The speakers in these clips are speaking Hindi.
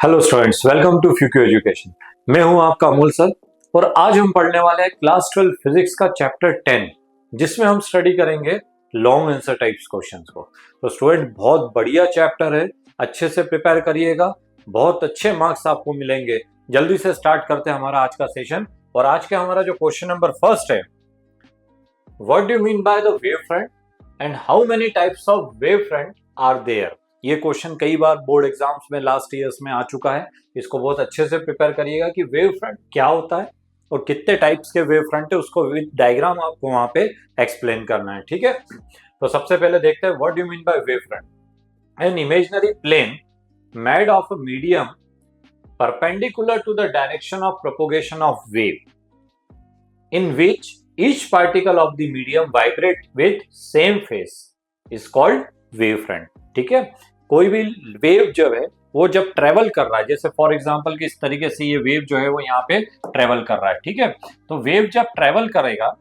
Hello students, welcome to fuku education. मैं हूं आपका अमूल सर और आज हम पढ़ने वाले हैं क्लास 12 फिजिक्स का चैप्टर 10, जिसमें हम स्टडी करेंगे लॉन्ग आंसर टाइप्स क्वेश्चंस को। तो स्टूडेंट, बहुत बढ़िया चैप्टर है, अच्छे से प्रिपेयर करिएगा, बहुत अच्छे मार्क्स आपको मिलेंगे। जल्दी से स्टार्ट करते हैं हमारा आज का सेशन। और आज का हमारा जो क्वेश्चन नंबर फर्स्ट है, what do you mean by the wave front and how many types of wave front are there. ये क्वेश्चन कई बार बोर्ड एग्जाम्स में लास्ट ईयर्स में आ चुका है। इसको बहुत अच्छे से प्रिपेयर करिएगा कि वेव फ्रंट क्या होता है और कितने टाइप्स के वेव फ्रंट है, उसको विद डायग्राम आपको वहां पे एक्सप्लेन करना है। ठीक है, तो सबसे पहले देखते हैं what do you mean by wave front. An imaginary plane made of a medium perpendicular to the direction of propagation of wave in which each particle of the medium vibrate with same phase is called wave front। ठीक है, कोई भी वेव जो है वो जब ट्रेवल कर रहा है, जैसे फॉर एग्जांपल कि इस तरीके से ये वेव जो है वो यहाँ पे ट्रेवल कर रहा है। ठीक है, तो वेव जब ट्रेवल करेगा,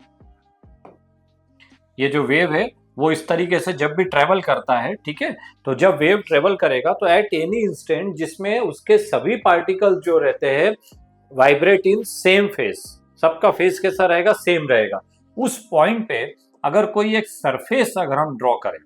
ये जो वेव है वो इस तरीके से जब भी ट्रेवल करता है, ठीक है, तो जब वेव ट्रेवल करेगा तो एट एनी इंस्टेंट जिसमें उसके सभी पार्टिकल जो रहते हैं वाइब्रेट इन सेम फेज, सबका फेस कैसा रहेगा, सेम रहेगा। उस पॉइंट पे अगर कोई एक सरफेस अगर हम ड्रॉ करें,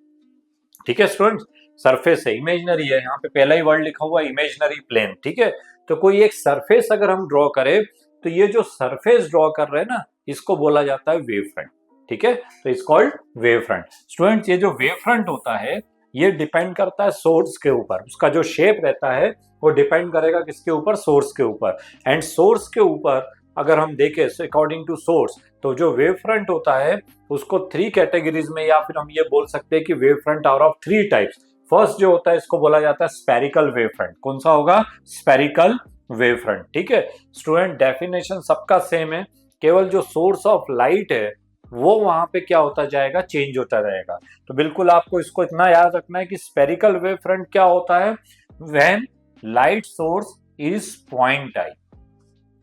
ठीक है स्टूडेंट्स, सरफेस है, इमेजिनरी है, यहाँ पे पहला ही वर्ड लिखा हुआ है इमेजिनरी प्लेन। ठीक है, तो कोई एक सरफेस अगर हम ड्रॉ करें तो ये जो सरफेस ड्रॉ कर रहे हैं ना, इसको बोला जाता है वेव फ्रंट। ठीक है, तो it's called wave front. Students, ये जो वेव फ्रंट होता है ये डिपेंड करता है सोर्स के ऊपर, उसका जो शेप रहता है वो डिपेंड करेगा किसके ऊपर, सोर्स के ऊपर। एंड सोर्स के ऊपर अगर हम देखें अकॉर्डिंग टू सोर्स, तो जो वेव फ्रंट होता है उसको 3 कैटेगरीज में, या फिर हम ये बोल सकते हैं कि wave front are of 3 types. First जो होता है इसको बोला जाता है स्फेरिकल वेव फ्रंट। कौन सा होगा? Spherical wave front. ठीक है स्टूडेंट, डेफिनेशन सबका सेम है, केवल जो सोर्स ऑफ लाइट है वो वहां पे क्या होता जाएगा, चेंज होता रहेगा। तो बिल्कुल आपको इसको इतना याद रखना है कि स्फेरिकल वेव फ्रंट क्या होता है, when light source is point type.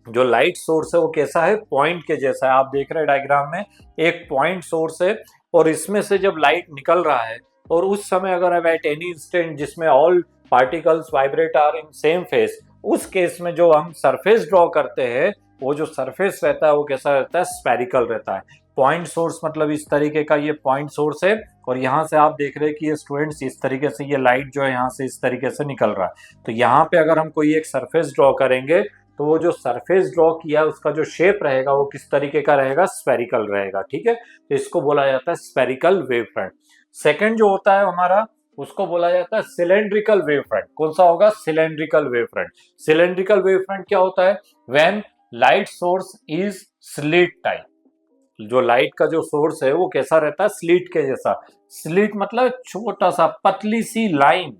जो लाइट सोर्स है वो कैसा है, पॉइंट के जैसा है। आप देख रहे हैं डायग्राम में एक पॉइंट सोर्स है और इसमें से जब लाइट निकल रहा है और उस समय अगर एट एनी इंस्टेंट जिसमें all particles vibrate are in same phase, उस केस में जो हम सरफेस ड्रॉ करते हैं वो जो सरफेस रहता है वो कैसा रहता है, स्फेरिकल रहता है। पॉइंट सोर्स मतलब इस तरीके का ये पॉइंट सोर्स है और यहाँ से आप देख रहे हैं कि ये स्टूडेंट्स इस तरीके से ये लाइट जो है यहाँ से इस तरीके से निकल रहा है। तो यहाँ पे अगर हम कोई एक सरफेस ड्रॉ करेंगे तो वो जो सरफेस ड्रॉ किया है उसका जो शेप रहेगा वो किस तरीके का रहेगा, स्फेरिकल रहेगा। ठीक है, तो इसको बोला जाता है स्फेरिकल वेव फ्रंट। सेकंड जो होता है हमारा, उसको बोला जाता है सिलेंड्रिकल वेव फ्रंट। कौन सा होगा? Cylindrical wave front. Cylindrical wave front क्या होता है, when light source is slit type. जो लाइट का जो सोर्स है वो कैसा रहता है, स्लिट के जैसा। स्लिट मतलब छोटा सा पतली सी लाइन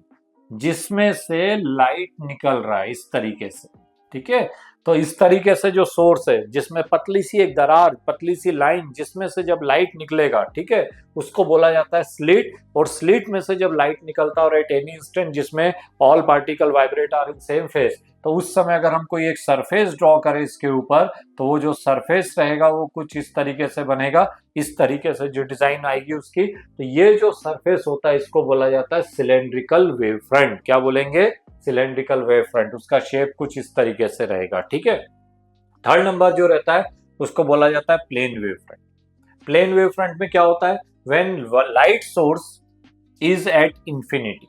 जिसमें से लाइट निकल रहा है इस तरीके से। ठीक है, तो इस तरीके से जो सोर्स है जिसमें पतली सी एक दरार, पतली सी लाइन जिसमें से जब लाइट निकलेगा, ठीक है, उसको बोला जाता है स्लिट। और स्लिट में से जब लाइट निकलता है और एट एनी इंस्टेंट जिसमें all particle vibrate are in same phase, तो उस समय अगर हम कोई एक सरफेस ड्रॉ करें इसके ऊपर तो वो जो सरफेस रहेगा वो कुछ इस तरीके से बनेगा, इस तरीके से जो डिजाइन आएगी उसकी। तो ये जो सरफेस होता है इसको बोला जाता है सिलेंड्रिकल वेव फ्रंट। क्या बोलेंगे? Cylindrical wave front. उसका शेप कुछ इस तरीके से रहेगा। ठीक है, थर्ड नंबर जो रहता है उसको बोला जाता है plane wave front. Plane wave front में क्या होता है, when light source is at infinity.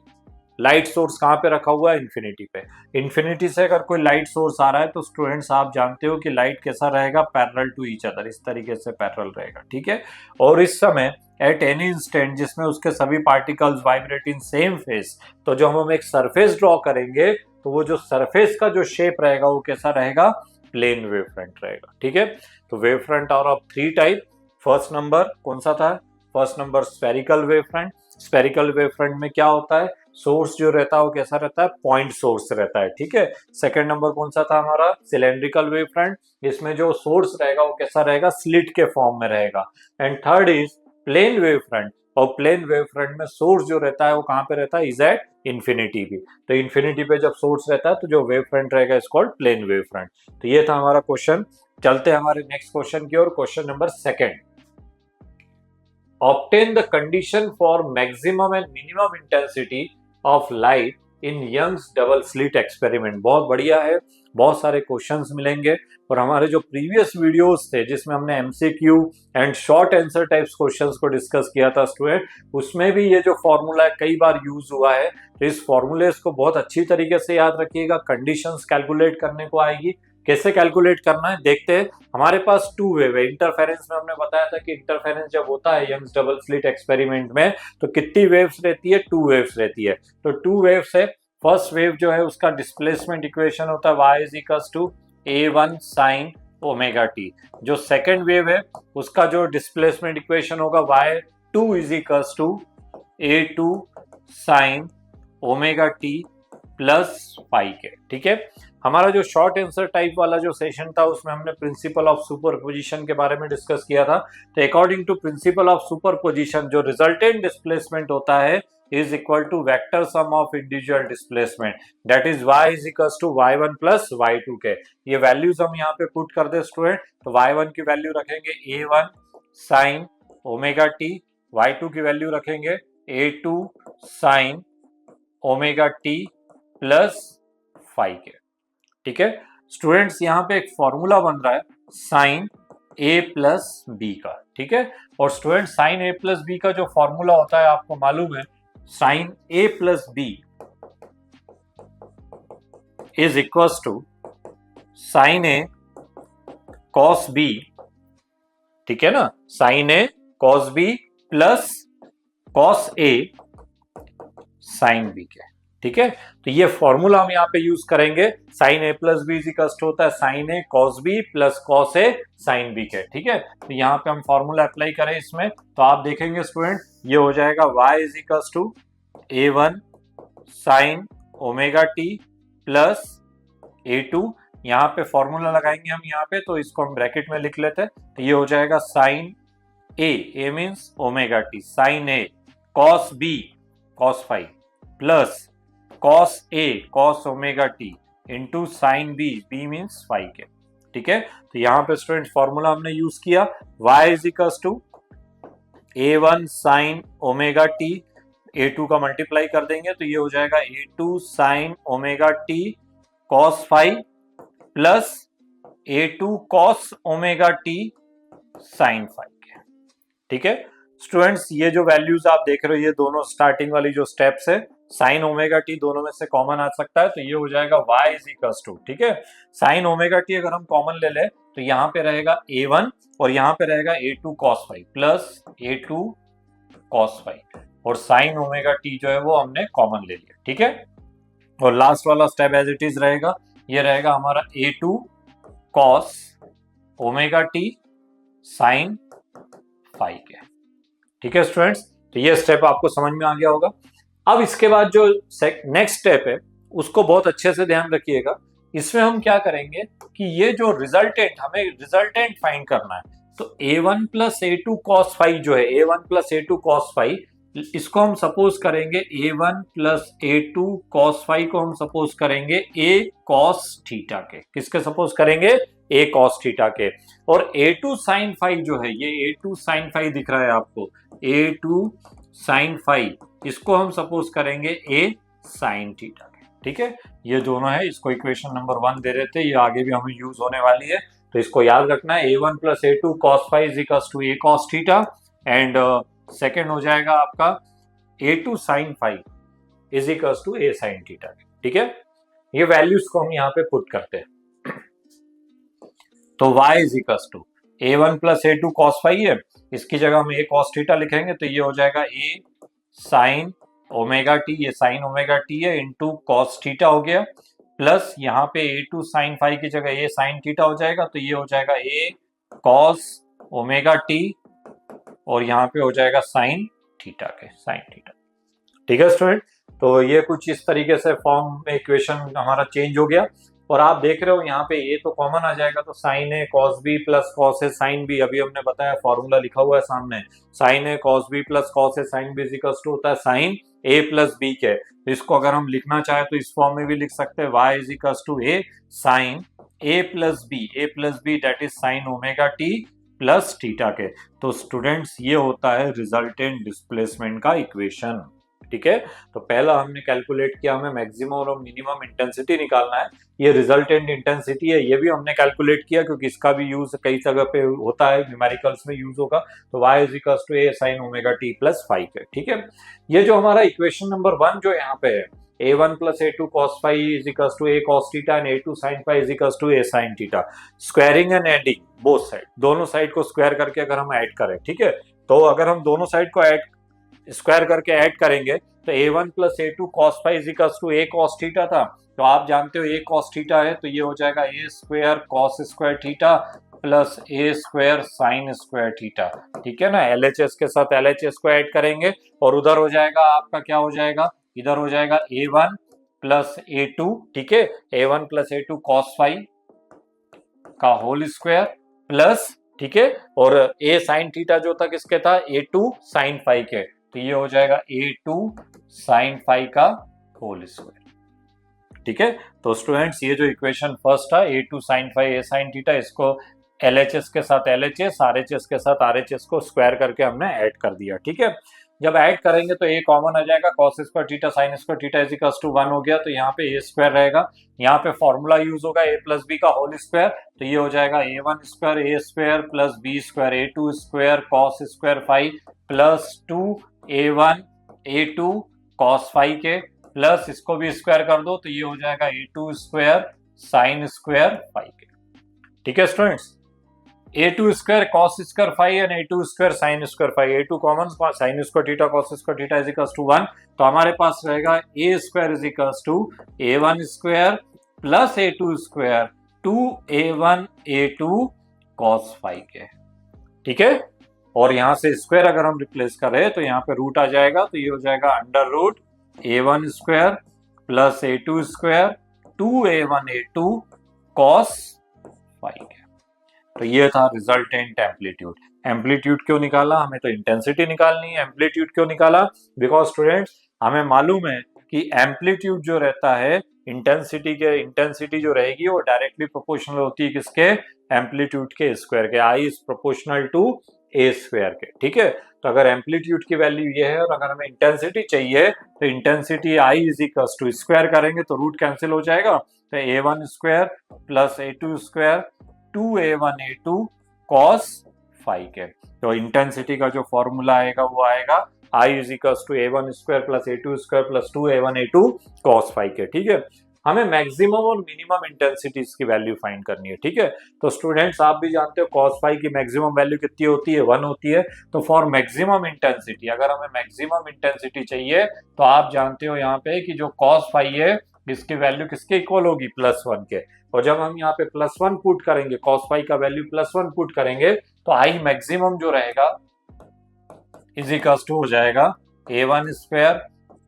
Light source कहाँ पे रखा हुआ है? इंफिनिटी पे। इंफिनिटी से अगर कोई लाइट सोर्स आ रहा है तो स्टूडेंट्स आप जानते हो कि लाइट कैसा रहेगा, पैरेलल टू ईच अदर, इस तरीके से पैरेलल रहेगा। ठीक है, और इस समय एट एनी इंस्टेंट जिसमें उसके सभी पार्टिकल्स वाइब्रेट इन सेम फेस, तो जो हम एक सरफेस ड्रॉ करेंगे तो वो जो सरफेस का जो शेप रहेगा वो कैसा रहेगा, प्लेन वेव फ्रंट रहेगा। ठीक है, तो wave front are of 3 type. First number कौन सा था? First number spherical wave front. Spherical wave front में क्या होता है, सोर्स जो रहता है वो कैसा रहता है, पॉइंट सोर्स रहता है। ठीक है, सेकंड नंबर कौन सा था हमारा? Cylindrical wave front. इसमें जो सोर्स रहेगा वो कैसा रहेगा, स्लिट के फॉर्म में रहेगा। And third is plane wave front. और प्लेन वेव फ्रंट में सोर्स जो रहता है वो कहाँ पे रहता है, इज एट इंफिनिटी भी। तो इंफिनिटी पे जब सोर्स रहता है तो जो वेव फ्रंट रहेगा is called plane wave front. तो ये था हमारा क्वेश्चन। चलते हैं हमारे नेक्स्ट क्वेश्चन की ओर। Question number second, obtain the condition for maximum and minimum intensity of light in Young's double slit experiment. बहुत बढ़िया है, बहुत सारे क्वेश्चंस मिलेंगे। और हमारे जो प्रीवियस वीडियोस थे जिसमें हमने MCQ and short answer types questions को डिस्कस किया था स्टूडेंट, उसमें भी ये जो फॉर्मूला कई बार यूज हुआ है, तो इस फॉर्मूलेस को बहुत अच्छी तरीके से याद रखिएगा। कंडीशंस कैलकुलेट करने को आएगी, कैसे कैलकुलेट करना है देखते हैं। हमारे पास टू वेव है। इंटरफेरेंस में हमने बताया था कि इंटरफेरेंस जब होता है यंग्स डबल स्लिट एक्सपेरिमेंट में, तो कितनी वेव्स रहती है, 2 वेव्स रहती है। तो 2 वेव्स है। फर्स्ट वेव जो है उसका डिस्प्लेसमेंट इक्वेशन होता है y is equals to a1 sine omega t. जो सेकेंड वेव है उसका जो डिस्प्लेसमेंट इक्वेशन होगा y2 is equals to a2 sine omega t plus pi के। ठीक है, हमारा जो शॉर्ट आंसर टाइप वाला जो सेशन था उसमें हमने प्रिंसिपल ऑफ सुपरपोजिशन के बारे में डिस्कस किया था। तो according to principle of superposition जो रिजल्टेंट डिस्प्लेसमेंट होता है is equal to vector sum of individual displacement, that is y is equals to y1 plus y2 के। ये वैल्यूज हम यहाँ पे पुट कर दे स्टूडेंट, तो y1 की वैल्यू रखेंगे a1 sine omega T, y2 की वैल्यू रखेंगे a2 sine omega t plus five के। ठीक है स्टूडेंट्स, यहाँ पे एक फॉर्मूला बन रहा है साइन a प्लस बी का। ठीक है, और student sine a plus b का जो फॉर्मूला होता है आपको मालूम है, sine a plus b is equals to sine a cos b। ठीक है ना, sine a cos b plus cos a sine b के। ठीक है, तो ये फॉर्मूला हम यहाँ पे यूज करेंगे। Sine a plus b is equals to होता है sine a cos b plus cos a sine b के। ठीक है, तो यहाँ पे हम फॉर्मूला अप्लाई करें इसमें, तो आप देखेंगे स्टूडेंट ये हो जाएगा y is equals to a1 sine omega t plus a2। यहाँ पे फॉर्मूला लगाएंगे हम यहाँ पे, तो इसको हम ब्रैकेट में लिख लेते हैं। तो ये हो जाएगा sine a means omega t, sine a cos b cos five plus cos a cos omega t into sine b, b means five के। ठीक है, तो यहाँ पे स्टूडेंट फॉर्मूला हमने यूज किया y is equals to a1 sine omega t, a2 का मल्टीप्लाई कर देंगे तो ये हो जाएगा a2 sine omega t cos five plus a2 cos omega t sine five के। ठीक है स्टूडेंट्स, ये जो वैल्यूज आप देख रहे हो ये दोनों स्टार्टिंग वाली जो स्टेप्स है, साइन ओमेगा टी दोनों में से कॉमन आ सकता है, तो ये हो जाएगा y इज इक्वल्स टू। ठीक है, साइन ओमेगा टी अगर हम कॉमन ले ले तो यहाँ पे रहेगा a1 और यहाँ पे रहेगा a2 cos five plus a2 cos five, और साइन ओमेगा टी जो है वो हमने कॉमन ले लिया। ठीक है, और लास्ट वाला स्टेप एज इट इज रहेगा, ये रहेगा हमारा a2 cos omega t sine five के। ठीक है स्टूडेंट्स, तो ये स्टेप आपको समझ में आ गया होगा। अब इसके बाद जो नेक्स्ट स्टेप है उसको बहुत अच्छे से ध्यान रखिएगा। इसमें हम क्या करेंगे कि ये जो रिजल्टेंट, हमें रिजल्टेंट फाइंड करना है, तो a1 plus a2 cos five जो है, a1 plus a2 cos five, इसको हम सपोज करेंगे a1 plus a2 cos five को हम सपोज करेंगे a cos थीटा के। किसके सपोज करेंगे? a cos थीटा के। और a2 sin फाइव जो है, ये a2 sin फाइव दिख रहा है आपको, a2 sin फाइव, इसको हम सपोज करेंगे a sin थीटा के। ठीक है, ये दोनों है, इसको इक्वेशन नंबर 1 दे रहे थे, ये आगे भी हमें यूज होने वाली है, तो इसको याद रखना है। a1 plus a2 cos five is equals to a cos theta, and second हो जाएगा आपका a2 sin five is equals to a sin theta. ठीक है, ये वैल्यूज को हम यहाँ पे पुट करते हैं, तो y is equals to a1 plus a2 cos five है, इसकी जगह हम a cos थीटा लिखेंगे, तो ये हो जाएगा a sin ओमेगा टी, ये sin ओमेगा टी है, इंटू cos थीटा हो गया, प्लस यहाँ पे a2 sin फाइव की जगह a sin थीटा हो जाएगा, तो ये हो जाएगा a cos ओमेगा टी, और यहाँ पे हो जाएगा sin थीटा के, sin थीटा। ठीक है स्टूडेंट, तो ये कुछ इस तरीके से फॉर्म में इक्वेशन हमारा चेंज हो गया, और आप देख रहे हो यहाँ पे a तो कॉमन आ जाएगा, तो sin a cos b plus cos a sin b, अभी हमने बताया फॉर्मूला लिखा हुआ है सामने, sin a cos b plus cos a sin b equals to होता है sin a प्लस b के। तो इसको अगर हम लिखना चाहे तो इस फॉर्म में भी लिख सकते हैं, y is equals to a sin a plus b that is sin omega t plus theta के। तो स्टूडेंट्स ये होता है रिजल्टेंट डिस्प्लेसमेंट का इक्वेशन। ठीक है। तो पहला हमने कैलकुलेट किया, हमें मैक्सिमम और मिनिमम इंटेंसिटी निकालना है। ये रिजल्टेंट इंटेंसिटी है, ये भी हमने कैलकुलेट किया क्योंकि इसका भी यूज कई जगह पे होता है, न्यूमेरिकल्स में यूज होगा। तो y is equal to a sin omega t plus five है, ठीक है। ये जो हमारा इक्वेशन नंबर 1 जो यहाँ पे है, a1 plus a2 cos phi is equal to a cos theta and a2 sin phi is equal to a sin theta. Squaring and adding both side, दोनों साइड को स्क्वायर करके अगर हम ऐड करें, ठीक है, तो अगर हम दोनों साइड को ऐड स्क्वायर करके ऐड करेंगे तो a1 plus a2 cos phi is equal to a cos theta था। तो आप जानते हो a cos थीटा है, तो ये हो जाएगा a square cos square theta plus a square sine square theta, ठीक है ना। LHS के साथ LHS को ऐड करेंगे और उधर हो जाएगा आपका, क्या हो जाएगा, इधर हो जाएगा a1 प्लस a2, ठीक है, a1 plus a2 cos phi का होल स्क्वायर प्लस, ठीक है, और a साइन थीटा जो था किसके था, a2 साइन फाई के, तो ये हो जाएगा a2 साइन फाई का होल स्क्वायर, ठीक है। तो स्टूडेंट्स ये जो इक्वेशन फर्स्ट था a2 sine phi a sine theta, इसको LHS के साथ LHS, RHS के साथ RHS को स्क्वायर करके हमने ऐड कर दिया, ठीक है। जब ऐड करेंगे तो a कॉमन आ जाएगा, cos square theta sine square theta is equal to 1 हो गया, तो यहाँ पे a स्क्वायर रहेगा, यहाँ पे फॉर्मूला यूज होगा a प्लस बी का होल स्क्वायर, तो ये हो जाएगा a1 square a square plus b square a2 square cos square five plus 2a1 a2 cos five के प्लस इसको भी स्क्वायर कर दो, तो ये हो जाएगा a2 square sine square five के, ठीक है students. a2 square cos square five and a2 square sine square five, a2 common, sine square theta cos square theta is equal to 1, तो हमारे पास रहेगा a square is equal to a1 square plus a2 square 2a1 a2 cos five के, ठीक है। और यहां से स्क्वायर अगर हम रिप्लेस करें तो यहाँ पे रूट आ जाएगा, तो ये हो जाएगा under root a1 square plus a2 square 2a1 a2 cos five के। तो ये था रिजल्टेंट एम्पलीट्यूड। एम्पलीट्यूड क्यों निकाला, हमें तो इंटेंसिटी निकालनी है। एम्पलीट्यूड क्यों निकाला, बिकॉज स्टूडेंट्स हमें मालूम है कि एम्पलीट्यूड जो रहता है इंटेंसिटी जो रहेगी वो डायरेक्टली प्रोपोर्शनल होती है किसके, एम्पलीट्यूड के स्क्वायर के, I is proportional to A square के, ठीक है। तो अगर एम्पलीट्यूड की वैल्यू ये है और अगर हमें इंटेंसिटी चाहिए तो intensity I is equal to square करेंगे तो रूट कैंसिल हो जाएगा, तो a1 square plus a2 square 2a1 a2 cos five के। तो इंटेंसिटी का जो फॉर्मूला आएगा वो आएगा I is equal to a1 square plus a2 square plus 2a1 a2 cos five के, ठीक है। हमें मैक्सिमम और मिनिमम इंटेंसिटीज की वैल्यू फाइंड करनी है, ठीक है। तो स्टूडेंट्स आप भी जानते हो cos फाइव की मैक्सिमम वैल्यू कितनी होती है, 1 होती है। तो फॉर मैक्सिमम इंटेंसिटी, अगर हमें मैक्सिमम इंटेंसिटी चाहिए तो आप जानते हो यहाँ पे कि जो cos फाइव है इसकी वैल्यू किसके इक्वल होगी, +1 के। और जब हम यहाँ पे +1 पुट करेंगे, cos फाइव का वैल्यू +1 पुट करेंगे तो आई मैक्सिमम जो रहेगा इज इक्वल टू हो जाएगा a1 square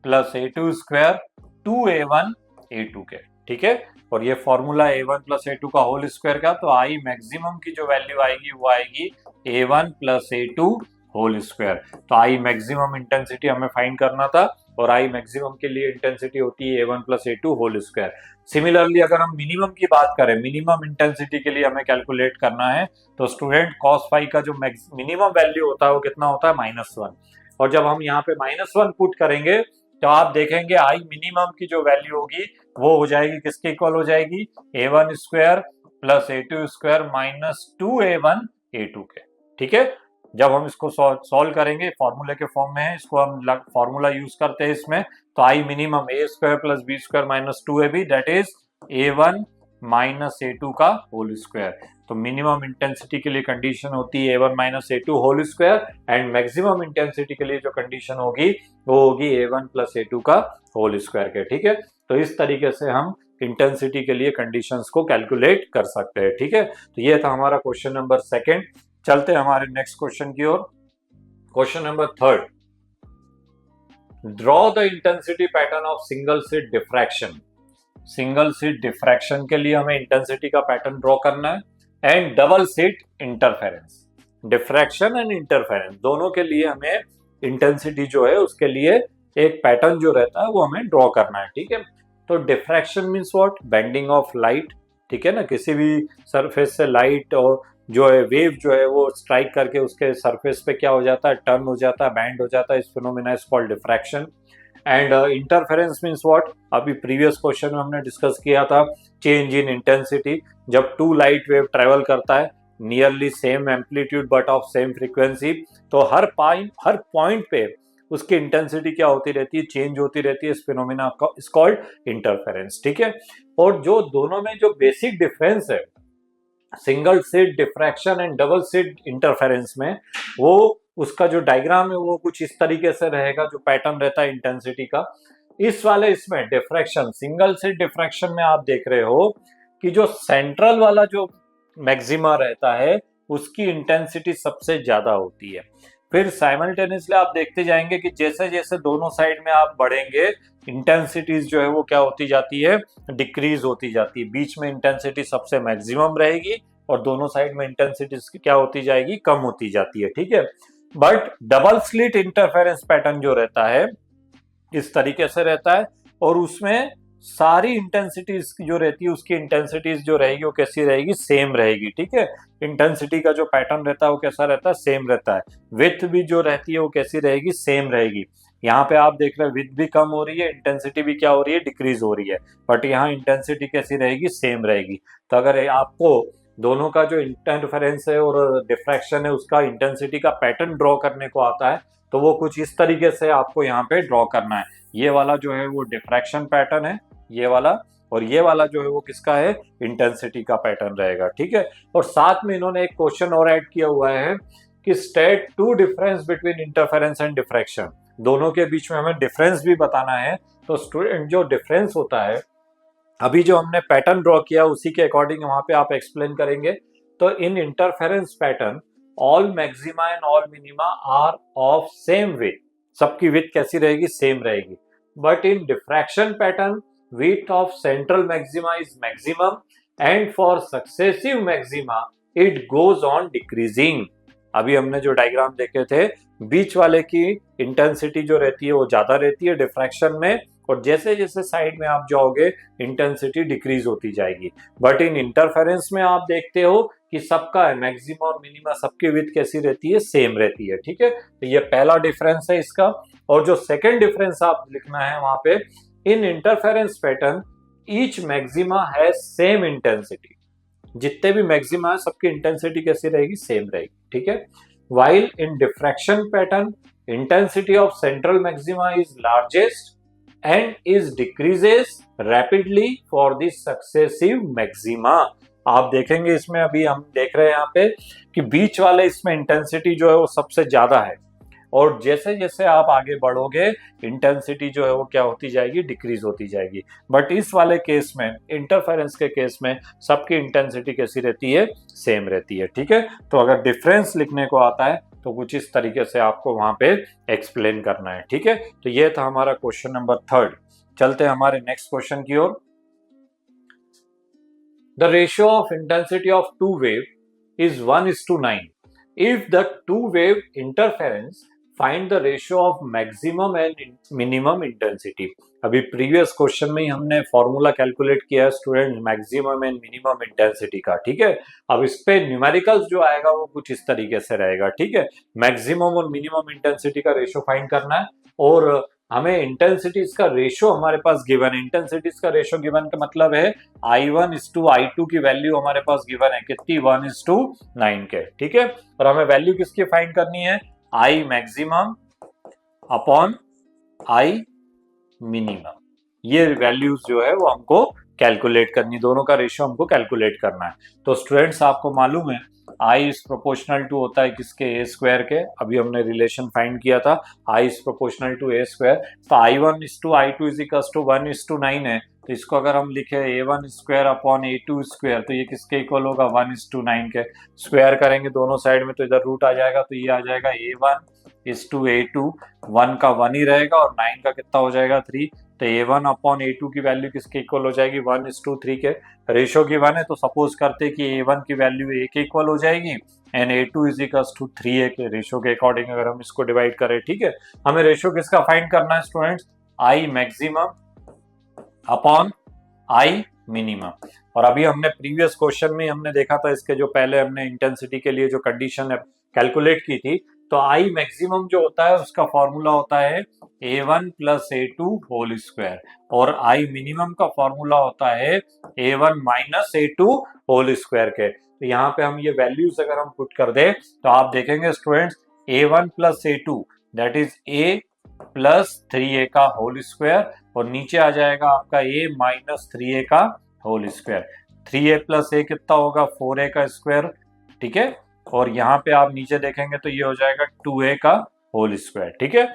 plus a2 square 2a1 a2 के, ठीक है। और ये फॉर्मूला a1 प्लस a2 का होल स्क्वायर का, तो आई मैक्सिमम की जो वैल्यू आएगी वो आएगी a1 plus a2 whole square. तो आई मैक्सिमम इंटेंसिटी हमें फाइंड करना था और आई मैक्सिमम के लिए इंटेंसिटी होती है a1 plus a2 whole square. Similarly अगर हम मिनिमम की बात करें, मिनिमम इंटेंसिटी के लिए हमें कैलकुलेट करना है, तो स्टूडेंट cos फाइव का जो मिनिमम वैल्यू होता है वो कितना होता है, -1। और जब हम यहाँ पे -1 पुट करेंगे तो आप देखेंगे आई मिनिमम की जो वैल्यू होगी वो हो जाएगी किसके इक्वल हो जाएगी, a1 square plus a2 square minus 2a1 a2 के, ठीक है। जब हम इसको सॉल्व करेंगे, फॉर्मूले के फॉर्म में है, इसको हम फॉर्मूला यूज करते हैं इसमें, तो I minimum a square plus b square minus 2ab that is a1 minus a2 का होल स्क्वायर। तो मिनिमम इंटेंसिटी के लिए कंडीशन होती है a1 minus a2 whole square and maximum intensity के लिए जो कंडीशन होगी वो होगी a1 प्लस a2 का होल स्क्वायर के, ठीक है। तो इस तरीके से हम इंटेंसिटी के लिए कंडीशंस को कैलकुलेट कर सकते हैं, ठीक है। तो ये था हमारा क्वेश्चन नंबर 2। चलते हैं हमारे नेक्स्ट क्वेश्चन की ओर। Question number 3, draw the intensity pattern of single slit diffraction. Single slit diffraction के लिए हमें इंटेंसिटी का पैटर्न ड्रॉ करना है and double slit interference. Diffraction and interference दोनों के लिए हमें इंटेंसिटी जो है उसके लिए एक पैटर्न जो रहता है वो हमें ड्रॉ करना है, ठीक है। तो diffraction means what, bending of light, ठीक है ना। किसी भी सरफेस से लाइट और जो है वेव जो है वो स्ट्राइक करके उसके सरफेस पे क्या हो जाता है, टर्न हो जाता है, बैंड हो जाता है, इस phenomena is called diffraction. And interference means what, अभी प्रीवियस क्वेश्चन में हमने डिस्कस किया था, चेंज इन इंटेंसिटी। जब टू लाइट वेव ट्रेवल करता है nearly same amplitude but of same frequency, तो हर पॉइंट पे उसकी इंटेंसिटी क्या होती रहती है, चेंज होती रहती है। इस फिनोमिना इज कॉल्ड इंटरफेरेंस, ठीक है। और जो दोनों में जो बेसिक डिफरेंस है single slit diffraction and double slit interference में, वो उसका जो डायग्राम है वो कुछ इस तरीके से रहेगा, जो पैटर्न रहता है इंटेंसिटी का। इस वाले इसमें डिफ्रैक्शन, सिंगल स्लिट डिफ्रैक्शन में आप देख रहे हो कि जो सेंट्रल वाला जो मैक्सिमा रहता है उसकी इंटेंसिटी सबसे ज्यादा होती है। फिर साइमल्टेनियसली आप देखते जाएंगे कि जैसे जैसे दोनों साइड में आप बढ़ेंगे इंटेंसिटीज जो है वो क्या होती जाती है, डिक्रीज होती जाती है। बीच में इंटेंसिटी सबसे मैक्सिमम रहेगी और दोनों साइड में इंटेंसिटी क्या होती जाएगी, कम होती जाती है, ठीक है। But double slit interference pattern जो रहता है इस तरीके से रहता है, और उसमें सारी इंटेंसिटीज जो रहती है उसकी इंटेंसिटीज जो रहेगी वो कैसी रहेगी, सेम रहेगी, ठीक है। इंटेंसिटी का जो पैटर्न रहता है वो कैसा रहता है, सेम रहता है। विड्थ भी जो रहती है वो कैसी रहेगी, सेम रहेगी। यहाँ पे आप देख रहे हैं विड्थ भी कम हो रही है, इंटेंसिटी भी क्या हो रही है, डिक्रीज हो रही है, बट यहाँ इंटेंसिटी कैसी रहेगी, सेम रहेगी। तो अगर आपको दोनों का जो इंटरफेरेंस है और डिफ्रैक्शन है उसका इंटेंसिटी का पैटर्न ड्रॉ करने को आता है, तो वो कुछ इस तरीके से आपको यहाँ पे ड्रॉ करना है। ये वाला जो है वो डिफ्रैक्शन पैटर्न है, ये वाला, और ये वाला जो है वो किसका है, इंटेंसिटी का पैटर्न रहेगा, ठीक है। और साथ में इन्होंने एक क्वेश्चन और ऐड किया हुआ है कि state to difference between interference and diffraction, दोनों के बीच में हमें डिफरेंस भी बताना है। तो स्टूडेंट जो डिफरेंस होता है, अभी जो हमने पैटर्न ड्रॉ किया उसी के अकॉर्डिंग वहां पे आप एक्सप्लेन करेंगे। तो in interference pattern all maxima and all minima are of same width, सबकी विड्थ कैसी रहेगी, सेम रहेगी। But in diffraction pattern width of central maxima is maximum and for successive maxima it goes on decreasing। अभी हमने जो डायग्राम देखे थे बीच वाले की इंटेंसिटी जो रहती है वो ज्यादा रहती है डिफ्रैक्शन में, और जैसे जैसे साइड में आप जाओगे इंटेंसिटी डिक्रीज होती जाएगी। बट इन इंटरफेरेंस में आप देखते हो कि सबका मैक्सिमा और मिनिमा सबकी विड्थ कैसी रहती है, सेम रहती है, ठीक है। तो ये पहला डिफरेंस है इसका। और जो सेकंड डिफरेंस आप लिखना है वहां पे, in interference pattern each maxima has same intensity, जितने भी मैक्सिमा है सबकी इंटेंसिटी कैसी रहेगी, सेम रहेगी, ठीक है। While in diffraction pattern intensity of central maxima is largest and is decreases rapidly for the successive maxima. आप देखेंगे इसमें, अभी हम देख रहे हैं यहाँ पे कि बीच वाले इसमें इंटेंसिटी जो है वो सबसे ज्यादा है, और जैसे जैसे आप आगे बढ़ोगे इंटेंसिटी जो है वो क्या होती जाएगी, डिक्रीज होती जाएगी। बट इस वाले केस में, इंटरफेरेंस के केस में, सबकी इंटेंसिटी कैसी रहती है, सेम रहती है, ठीक है। तो अगर डिफरेंस लिखने को आता है तो कुछ इस तरीके से आपको वहां पे एक्सप्लेन करना है, ठीक है। तो ये था हमारा क्वेश्चन नंबर 3। चलते हैं हमारे नेक्स्ट क्वेश्चन की ओर। The ratio of intensity of two wave is 1:9 if the two wave interference find the ratio of maximum and minimum intensity। अभी प्रीवियस क्वेश्चन में ही हमने फॉर्मूला कैलकुलेट किया है student maximum and minimum intensity का, ठीक है। अब इस पे न्यूमेरिकल्स जो आएगा वो कुछ इस तरीके से रहेगा, ठीक है। मैक्सिमम और मिनिमम इंटेंसिटी का रेशियो फाइंड करना है, और हमें इंटेंसिटीज का रेशियो हमारे पास गिवन है। इंटेंसिटीज का रेशियो गिवन का मतलब है I1:I2 की वैल्यू हमारे पास गिवन है कितनी, 1:9 के, ठीक है। और हमें वैल्यू किसकी फाइंड करनी है, I maximum upon I minimum. ये वैल्यूज जो है वो हमको कैलकुलेट करनी, दोनों का रेशियो हमको कैलकुलेट करना है। तो स्टूडेंट्स आपको मालूम है I इज प्रोपोर्शनल टू होता है किसके, ए स्क्वायर के। अभी हमने रिलेशन फाइंड किया था I is proportional to A square. तो I1:I2 इज इक्वल टू 1:9 है, तो इसको अगर हम लिखे A1 square upon A2 square, तो ये किसके इक्वल होगा, 1:9 के। स्क्वायर करेंगे दोनों साइड में तो इधर रूट आ जाएगा, तो ये आ जाएगा A1:A2, 1 का 1 ही रहेगा और 9 का कितना हो जाएगा, 3। तो A1 अपॉन A2 की वैल्यू किसके इक्वल हो जाएगी, 1:3 के। रेशियो की 1 है तो सपोज करते कि A1 की वैल्यू A के इक्वल हो जाएगी and A2 is equal to 3A के। रेशियो के अकॉर्डिंग अगर हम इसको डिवाइड करें, ठीक है। हमें रेशियो किसका फाइंड करना है students, I maximum upon I minimum. और अभी हमने प्रीवियस क्वेश्चन में हमने देखा था, इसके जो पहले हमने इंटेंसिटी के लिए जो कंडीशन कैलकुलेट की थी, तो I मैक्सिमम जो होता है उसका फॉर्मूला होता है A1 plus A2 whole square, और आई मिनिमम का फॉर्मूला होता है A1 minus A2 whole square के। तो यहाँ पे हम ये वैल्यूज अगर हम पुट कर दे तो आप देखेंगे students, A1 plus A2 that is A plus 3A का होल स्क्वायर, और नीचे आ जाएगा आपका A माइनस 3A का whole square. 3A plus A कितना होगा, 4A का स्क्वायर, ठीक है। और यहाँ पे आप नीचे देखेंगे तो ये हो जाएगा 2A का होल स्क्वायर, ठीक है।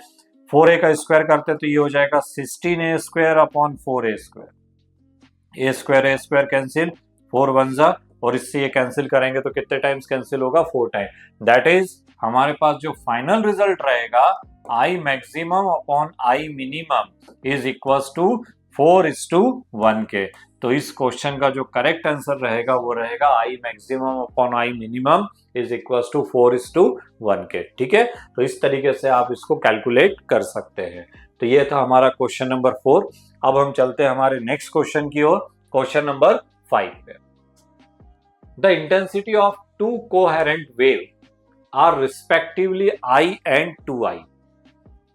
4A का स्क्वायर करते तो ये हो जाएगा 16A square upon 4A square. A square cancel, 4 one जा, और इससे ये कैंसिल करेंगे तो कितने टाइम्स कैंसिल होगा, 4 टाइम। दैट इज हमारे पास जो फाइनल रिजल्ट रहेगा I maximum upon I minimum is equal to 4:1 के। तो इस क्वेश्चन का जो करेक्ट आंसर रहेगा वो रहेगा I maximum upon I minimum is equal to 4:1 के, ठीक है। तो इस तरीके से आप इसको कैलकुलेट कर सकते हैं। तो ये था हमारा क्वेश्चन नंबर 4। अब हम चलते हैं हमारे नेक्स्ट क्वेश्चन की ओर, क्वेश्चन नंबर 5 पे। The intensity of two coherent wave are respectively I and 2i।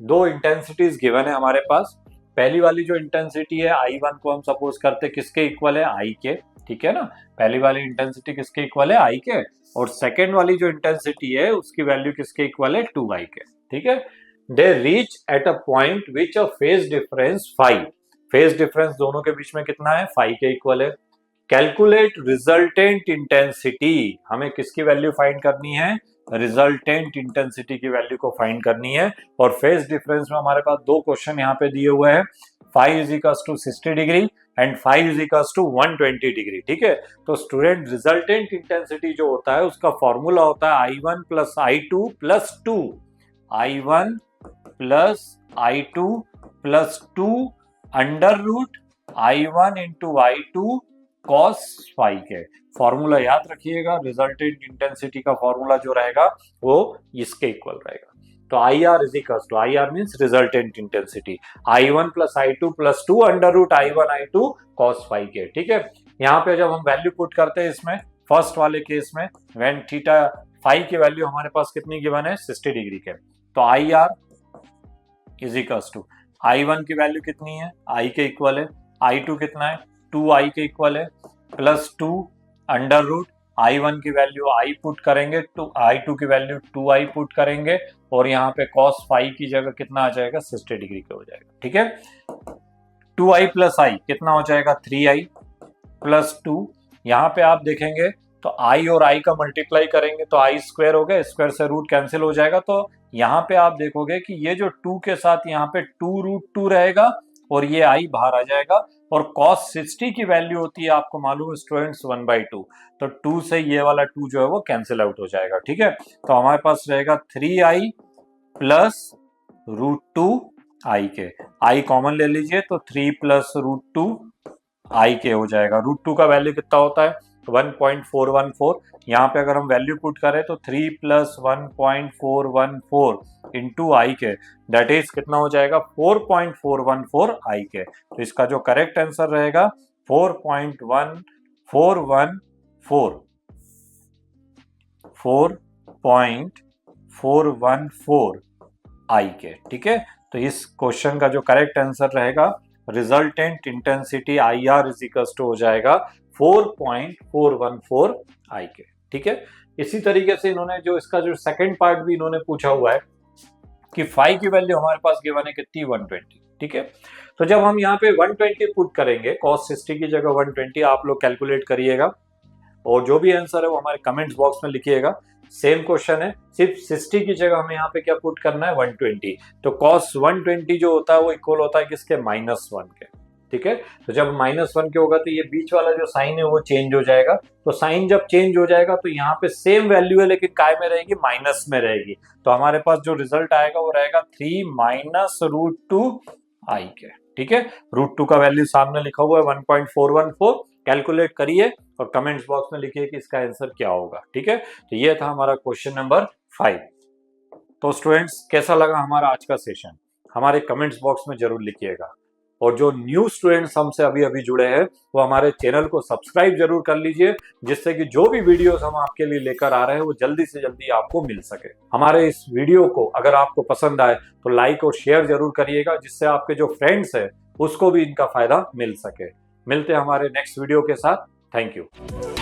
दो इंटेंसिटीज गिवन है हमारे पास। पहली वाली जो इंटेंसिटी है I1 को हम सपोज करते किसके इक्वल है, I के, ठीक है ना। पहली वाली इंटेंसिटी किसके इक्वल है, I के, और सेकेंड वाली जो इंटेंसिटी है उसकी वैल्यू किसके इक्वल है, 2i के, ठीक है। They reach at a point which a phase difference 5, phase difference दोनों के बीच में कितना है, 5 के इक्वल है। कैलकुलेट रिजल्टेंट इंटेंसिटी, हमें किसकी वैल्यू फाइंड करनी है, रिजल्टेंट इंटेंसिटी की वैल्यू को फाइंड करनी है। और फेज डिफरेंस में हमारे पास दो क्वेश्चन यहाँ पे दिए हुए हैं, 5 is equals to 60 degree and 5 is equals to 120 degree, ठीक है। तो स्टूडेंट रिजल्टेंट इंटेंसिटी जो होता है उसका फॉर्मूला होता है I1 plus I2 plus 2, I1 plus I2 plus 2 under root I1 into I2 cos phi के। फॉर्मूला याद रखिएगा, रिजल्टेंट इंटेंसिटी का फॉर्मूला जो रहेगा वो इसके इक्वल रहेगा। तो IR is equal to, IR means resultant intensity, I1 plus I2 plus 2 under root I1 I2 cos phi के, ठीक है। यहाँ पे जब हम वैल्यू पुट करते हैं इसमें, फर्स्ट वाले केस में व्हेन थीटा फाई की वैल्यू हमारे पास कितनी गिवन है, 60 डिग्री के, तो IR is equal to I1 की वैल्यू कितनी है, I के इक्वल है, I2 कितना है, 2i के इक्वल है, प्लस 2 अंडर रूट I1 की वैल्यू I पुट करेंगे, I2 की वैल्यू 2i पुट करेंगे, और यहाँ पे cos फाई की जगह कितना आ जाएगा, 60 डिग्री का हो जाएगा, ठीक है। 2i प्लस i कितना हो जाएगा, 3i प्लस 2। यहाँ पे आप देखेंगे तो i और i का मल्टीप्लाई करेंगे तो i स्क्वायर हो गया, स्क्वायर से रूट कैंसिल हो जाएगा। तो यहाँ पे आप देखोगे कि ये जो 2 के साथ यहाँ पे 2√2 रहेगा और ये i बाहर आ जाएगा, और cos 60 की वैल्यू होती है आपको मालूम है स्टूडेंट्स 1/2, तो 2 से ये वाला 2 जो है वो कैंसिल आउट हो जाएगा, ठीक है। तो हमारे पास रहेगा 3i प्लस √2 i के, i कॉमन ले लीजिए तो 3 प्लस √2 i के हो जाएगा। √2 का वैल्यू कितना होता है, 1.414। यहाँ पे अगर हम वैल्यू पुट करें तो 3 प्लस 1.414 इंटू आई के, दैट इज कितना हो जाएगा, 4.414 आई के। तो इसका जो करेक्ट आंसर रहेगा 4.414 आई के, ठीक है। तो इस क्वेश्चन का जो करेक्ट आंसर रहेगा resultant intensity IR is equals to हो जाएगा 4.414 आई के, ठीक है। इसी तरीके से इन्होंने जो इसका जो सेकंड पार्ट भी इन्होंने पूछा हुआ है कि फाई की वैल्यू हमारे पास गिवन है कितनी, 120, ठीक है। तो जब हम यहाँ पे 120 पुट करेंगे, cos 60 की जगह 120 आप लोग कैलकुलेट करिएगा, और जो भी आंसर है वो हमारे कमेंट्स बॉक्स में लिखिएगा। सेम क्वेश्चन है, सिर्फ 60 की जगह हमें यहाँ पे क्या पुट करना है, 120। तो cos 120 जो होता है वो इक्वल होता है किसके, -1 के, ठीक है। तो जब -1 के होगा तो ये बीच वाला जो साइन है वो चेंज हो जाएगा। तो साइन जब चेंज हो जाएगा तो यहाँ पे सेम वैल्यू है लेकिन काय में रहेगी, माइनस में रहेगी। तो हमारे पास जो रिजल्ट आएगा वो रहेगा 3 माइनस √2 आई के, ठीक है। √2 का वैल्यू सामने लिखा हुआ है 1.414, कैलकुलेट करिए और कमेंट्स बॉक्स में लिखिए कि इसका आंसर क्या होगा, ठीक है। तो ये था हमारा क्वेश्चन नंबर 5। तो स्टूडेंट्स कैसा लगा हमारा आज का सेशन, हमारे कमेंट्स बॉक्स में जरूर लिखिएगा। और जो न्यू स्टूडेंट्स हमसे अभी अभी जुड़े हैं वो हमारे चैनल को सब्सक्राइब जरूर कर लीजिए, जिससे कि जो भी वीडियोस हम आपके लिए लेकर आ रहे हैं वो जल्दी से जल्दी आपको मिल सके। हमारे इस वीडियो को अगर आपको पसंद आए तो लाइक और शेयर जरूर करिएगा, जिससे आपके जो फ्रेंड्स है उसको भी इनका फायदा मिल सके। मिलते हैं हमारे नेक्स्ट वीडियो के साथ। Thank you.